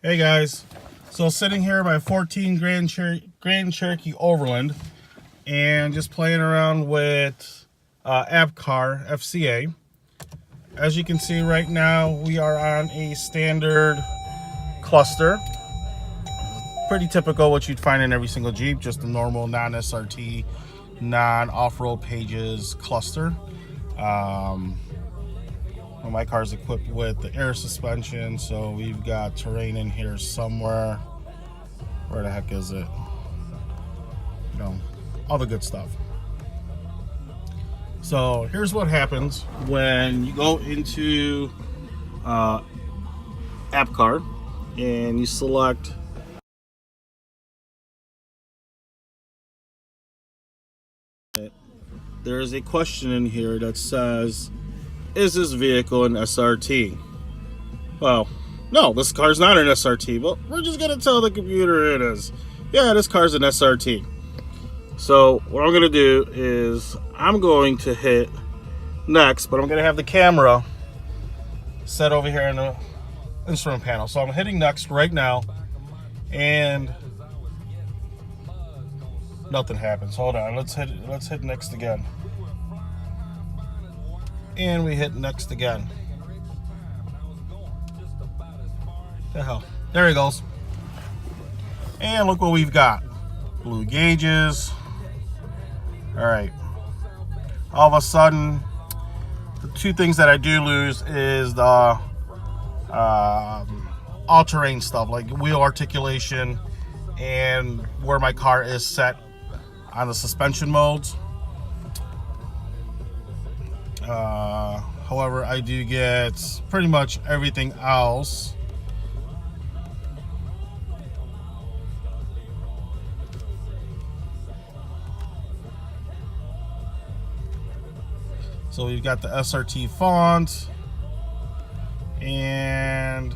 Hey guys, so sitting here by 14 Grand Cherokee Overland and just playing around with Appcar FCA. As you can see right now, we are on a standard cluster. Pretty typical what you'd find in every single Jeep, just a normal non-SRT, non-off-road pages cluster. Well, my car's equipped with the air suspension, so we've got terrain in here somewhere. Where the heck is it? You know, all the good stuff. So here's what happens when you go into Appcar and you select it. There's a question in here that says, is this vehicle an SRT? Well, no, this car's not an SRT, but we're just gonna tell the computer it is. Yeah, this car's an SRT. So what I'm gonna do is I'm going to hit next, but I'm gonna have the camera set over here in the instrument panel. So I'm hitting next right now, and nothing happens. Hold on, let's hit next again. And we hit next again. The hell. There he goes. And look what we've got. Blue gauges. Alright. All of a sudden, the two things that I do lose is the all-terrain stuff, like wheel articulation and where my car is set on the suspension modes. However, I do get pretty much everything else. So we've got the SRT font and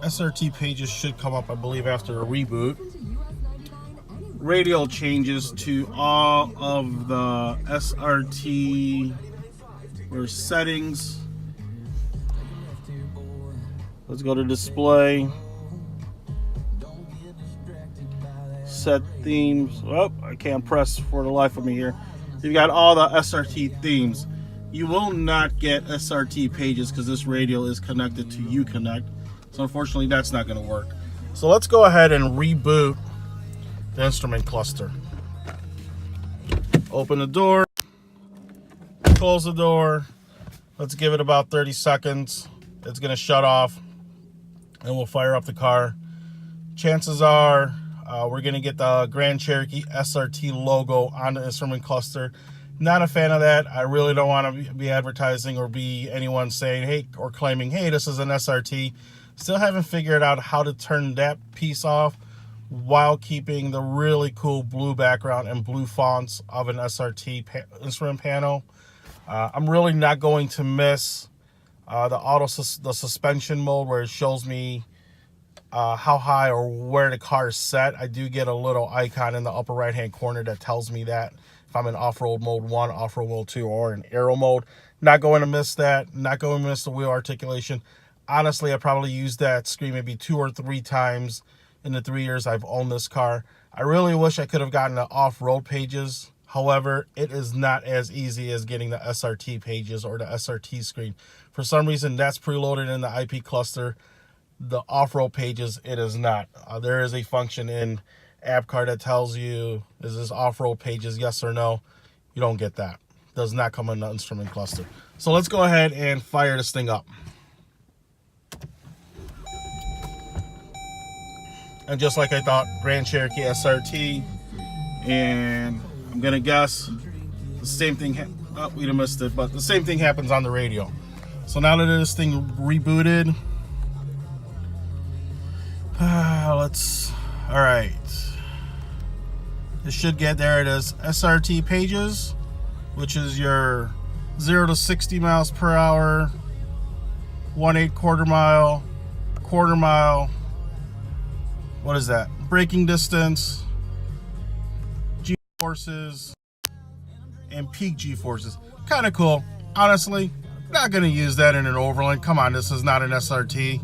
SRT Pages should come up, I believe, after a reboot. Radio changes to all of the SRT or settings. Let's go to display. Set themes. Oh, I can't press for the life of me here. You've got all the SRT themes. You will not get SRT Pages because this radio is connected to UConnect. So unfortunately, that's not going to work. So let's go ahead and reboot the instrument cluster. Open the door, close the door. Let's give it about 30 seconds. It's going to shut off and we'll fire up the car. Chances are we're going to get the Grand Cherokee SRT logo on the instrument cluster. Not a fan of that. I really don't want to be advertising or be anyone saying, hey, or claiming, hey, this is an SRT. Still haven't figured out how to turn that piece off while keeping the really cool blue background and blue fonts of an SRT instrument panel. I'm really not going to miss the suspension mode where it shows me how high or where the car is set. I do get a little icon in the upper right hand corner that tells me that if I'm in off-road mode 1, off-road mode 2, or in aero mode. Not going to miss that. Not going to miss the wheel articulation. Honestly, I probably used that screen maybe 2 or 3 times in the 3 years I've owned this car. I really wish I could have gotten the off-road pages. However, it is not as easy as getting the SRT pages or the SRT screen. For some reason, that's preloaded in the IP cluster. The off-road pages, it is not. There is a function in Appcar that tells you, is this off-road pages, yes or no? You don't get that. It does not come in the instrument cluster. So let's go ahead and fire this thing up. And just like I thought, Grand Cherokee SRT, and I'm gonna guess the same thing, oh, we'd have missed it, but the same thing happens on the radio. So now that this thing rebooted, all right. It should get, there it is, SRT Pages, which is your 0 to 60 miles per hour, 1/8 quarter mile, what is that? Braking distance, G-forces, and peak G-forces. Kind of cool. Honestly, not going to use that in an Overland. Come on, this is not an SRT.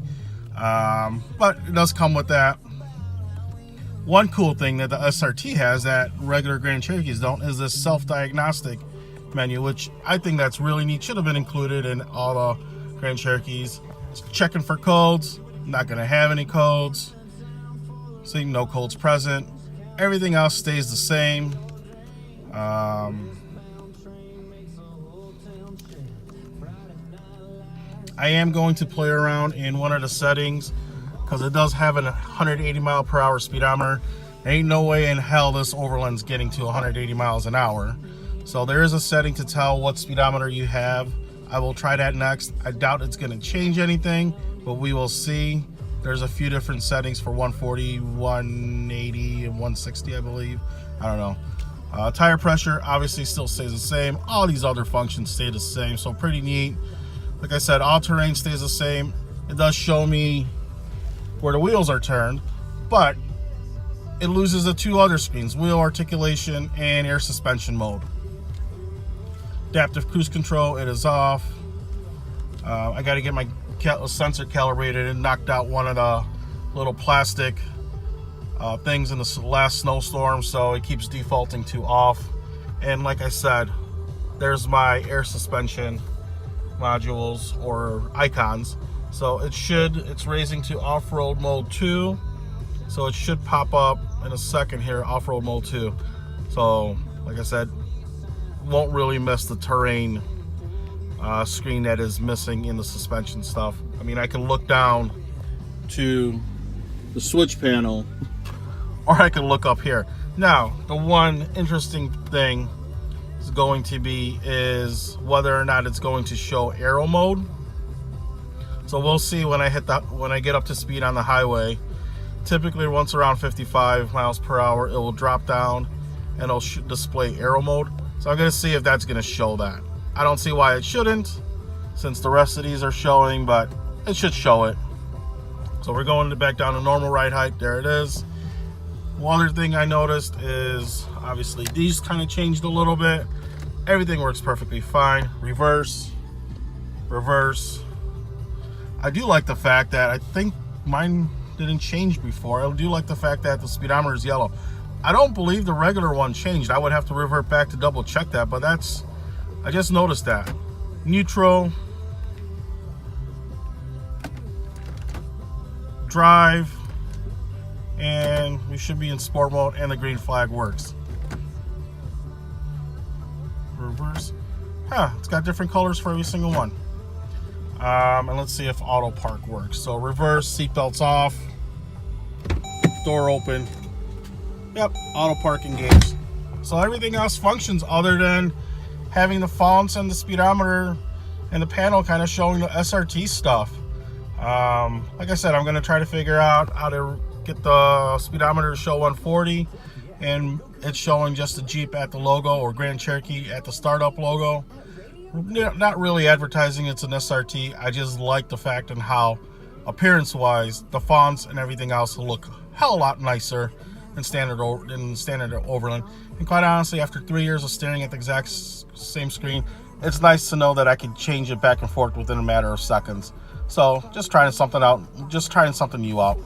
But it does come with that. One cool thing that the SRT has that regular Grand Cherokees don't is this self-diagnostic menu, which I think that's really neat. Should have been included in all the Grand Cherokees. It's checking for codes. Not going to have any codes. See, no codes present. Everything else stays the same. I am going to play around in one of the settings because it does have a 180 mile per hour speedometer. There ain't no way in hell this Overland's getting to 180 miles an hour. So there is a setting to tell what speedometer you have. I will try that next. I doubt it's going to change anything, but we will see. There's a few different settings for 140, 180, and 160, I believe. I don't know. Tire pressure obviously still stays the same. All these other functions stay the same, so pretty neat. Like I said, all terrain stays the same. It does show me where the wheels are turned, but it loses the two other screens, wheel articulation and air suspension mode. Adaptive cruise control, it is off. I got to get my sensor calibrated and knocked out one of the little plastic things in the last snowstorm, so it keeps defaulting to off. And like I said, there's my air suspension modules or icons. So it's raising to off-road mode 2. So it should pop up in a second here, off-road mode 2. So like I said, won't really miss the terrain screen that is missing in the suspension stuff. I mean, I can look down to the switch panel, or I can look up here. Now, the one interesting thing is going to be is whether or not it's going to show aero mode. So we'll see when I get up to speed on the highway. Typically, once around 55 miles per hour, it will drop down and it'll display aero mode. So I'm going to see if that's going to show that. I don't see why it shouldn't, since the rest of these are showing, but it should show it. So we're going back down to normal ride height. There it is. One other thing I noticed is obviously these kind of changed a little bit. Everything works perfectly fine. Reverse, reverse. I do like the fact that I think mine didn't change before. I do like the fact that the speedometer is yellow. I don't believe the regular one changed. I would have to revert back to double check that, but I just noticed that. Neutral, drive, and we should be in sport mode, and the green flag works. Reverse. It's got different colors for every single one. And let's see if auto park works. So reverse, seatbelts off, door open. Yep, auto park engaged. So everything else functions other than having the fonts and the speedometer and the panel kind of showing the SRT stuff. Like I said, I'm going to try to figure out how to get the speedometer to show 140, and it's showing just the Jeep at the logo, or Grand Cherokee at the startup logo. Not really advertising it's an SRT. I just like the fact and how appearance-wise the fonts and everything else will look a hell of a lot nicer than standard Overland. And quite honestly, after 3 years of staring at the exact same screen, it's nice to know that I can change it back and forth within a matter of seconds. So just trying something out, just trying something new out.